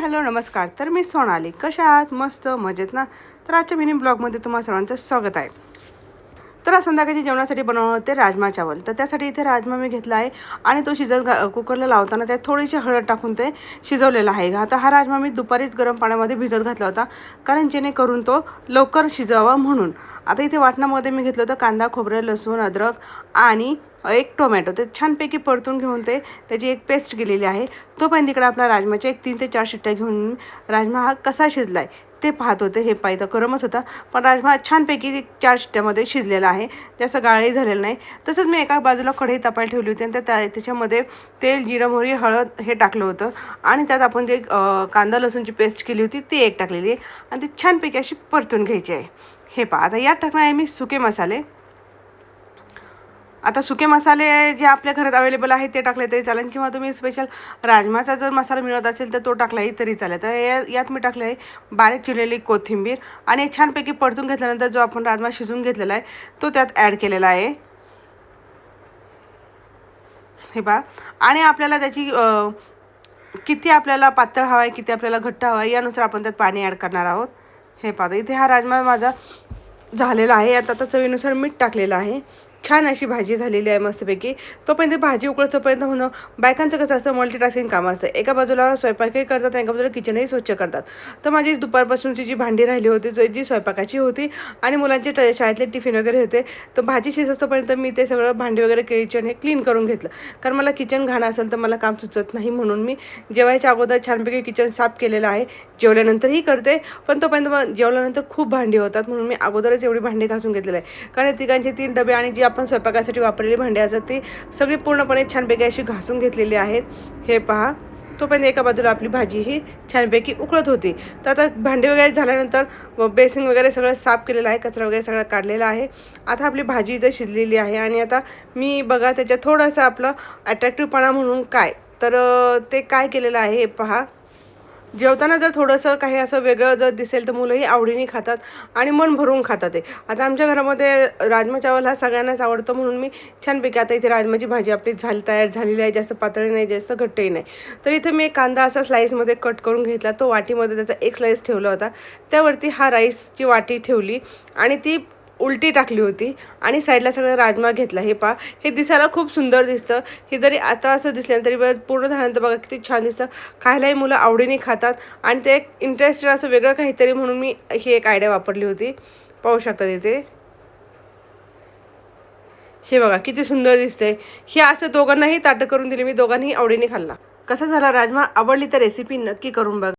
Hello नमस्कार. तर मी सोनाली. कशा आहात? मस्त मजेत ना? तर आजच्या मिनी ब्लॉगमध्ये तुम्हा सर्वांचं स्वागत आहे. तर आज संध्याकाळच्या जेवणासाठी बनवणार होते राजमा चावल. तर त्यासाठी इथे राजमा मी घेतला आहे आणि तो कुकरला लावताना त्यात थोडीशी हळद टाकून ते शिजवलेला आहे. आता हा राजमा मी दुपारीच गरम पाण्यामध्ये भिजत घातला होता, कारण जेणेकरून तो लवकर शिजावा म्हणून. आता इथे वाटणामध्ये मी घेतलं होतं कांदा, खोबरं, लसूण, अद्रक आणि एक टोमॅटो. ते छानपैकी परतून घेऊन त्याची एक पेस्ट केलेली आहे. तोपर्यंत तिकडे आपला राजमाच्या एक 3 ते 4 शिट्ट्या घेऊन राजमा हा कसा शिजला आहे ते पाहत होते. हे पाहिजे गरमच होता, पण राजमा छानपैकी 4 शिट्ट्यामध्ये शिजलेला आहे. जास्त गाळही झालेलं नाही. तसंच मी एका बाजूला कढई तापायला ठेवली होती आणि त्याच्यामध्ये तेल, जिरं, मोहरी, हळद हे टाकलं होतं आणि त्यात आपण ते कांदा लसूणची पेस्ट केली होती ती एक टाकलेली आहे आणि ती छानपैकी अशी परतून घ्यायची आहे. हे पहा, आता यात टाकणार आहे मी सुके मसाले. आता सुके मसाले जे आपल्या घरात अवेलेबल आहेत ते टाकले तरी चालेल, किंवा तुम्ही स्पेशल राजमाचा जर मसाला मिळत असेल तर तो टाकलाही तरी चालेल. तर यात मी टाकले आहे बारीक चिरलेली कोथिंबीर आणि छानपैकी परतून घेतल्यानंतर जो आपण राजमा शिजून घेतलेला आहे तो त्यात ॲड केलेला आहे. हे पहा, आणि आपल्याला त्याची किती आपल्याला पातळ हवा आहे, किती आपल्याला घट्ट हवा आहे यानुसार आपण त्यात पाणी ॲड करणार आहोत. हे पहा, इथे हा राजमा माझा झालेला आहे. आता चवीनुसार मीठ टाकलेलं आहे. छान अशी भाजी झालेली आहे मस्तपैकी. तोपर्यंत भाजी उकळतोपर्यंत होणं. बायकांचं कसं असतं, मल्टीटास्किंग कामं असतं. एका बाजूला स्वयंपाकही करतात, एका बाजूला किचनही स्वच्छ करतात. तर माझी दुपारपासूनची जी भांडी राहिली होती जी स्वयंपाकाची होती आणि मुलांचे शाळेतले टिफिन वगैरे होते, तर भाजी शिजतोपर्यंत मी ते सगळं भांडी वगैरे किचन हे क्लीन करून घेतलं. कारण मला किचन घाण असेल तर मला काम सुचत नाही, म्हणून मी जेवायच्या अगोदर छानपैकी किचन साफ केलेलं आहे. जेवल्यानंतरही करते, पण तोपर्यंत मग जेवल्यानंतर खूप भांडी होतात म्हणून मी अगोदरच एवढी भांडी घासून घेतलेलं आहे. कारण तिघांचे 3 डबे आणि जी आपण स्वयंपाकासाठी वापरलेली भांडी असतात ती सगळी पूर्णपणे छानपैकी अशी घासून घेतलेली आहेत. हे पहा, तोपर्यंत एका बाजूला आपली भाजी ही छानपैकी उकळत होती. तर आता भांडी वगैरे झाल्यानंतर बेसिन वगैरे सगळं साफ केलेलं आहे, कचरा वगैरे सगळं काढलेला आहे. आता आपली भाजी इथं शिजलेली आहे आणि आता मी बघा त्याच्यात थोडंसं आपलं अट्रॅक्टिव्हपणा म्हणून काय तर ते काय केलेलं आहे हे पहा. जेवताना जर थोडंसं काही असं वेगळं जर दिसेल तर मुलंही आवडीने खातात आणि मन भरून खातात. ते आता आमच्या घरामध्ये राजमा चावल हा सगळ्यांनाच आवडतो, म्हणून मी छानपैकी आता इथे राजमाची भाजी आपली तयार झालेली आहे. जास्त पातळी नाही, जास्त घट्टही नाही. तर इथे मी एक कांदा असा स्लाईसमध्ये कट करून घेतला. तो वाटीमध्ये त्याचा एक स्लाईस ठेवला होता. त्यावरती हा राईसची वाटी ठेवली आणि ती उलटी टाकली होती आणि साईडला सगळं राजमा घेतला. हे पहा, हे दिसायला खूप सुंदर दिसतं. हे जरी आता असं दिसलं तरी पूर्ण झाल्यानंतर बघा किती छान दिसतं. खायलाही मुलं आवडीने खातात आणि ते एक इंटरेस्टेड असं वेगळं काहीतरी म्हणून मी ही एक आयडिया वापरली होती. पाहू शकता तिथे. हे बघा किती सुंदर दिसतंय. हे असं दोघांनाही ताटं करून दिली मी, दोघांनाही आवडीने खाल्ला. कसा झाला राजमा? आवडली तर रेसिपी नक्की करून बघा.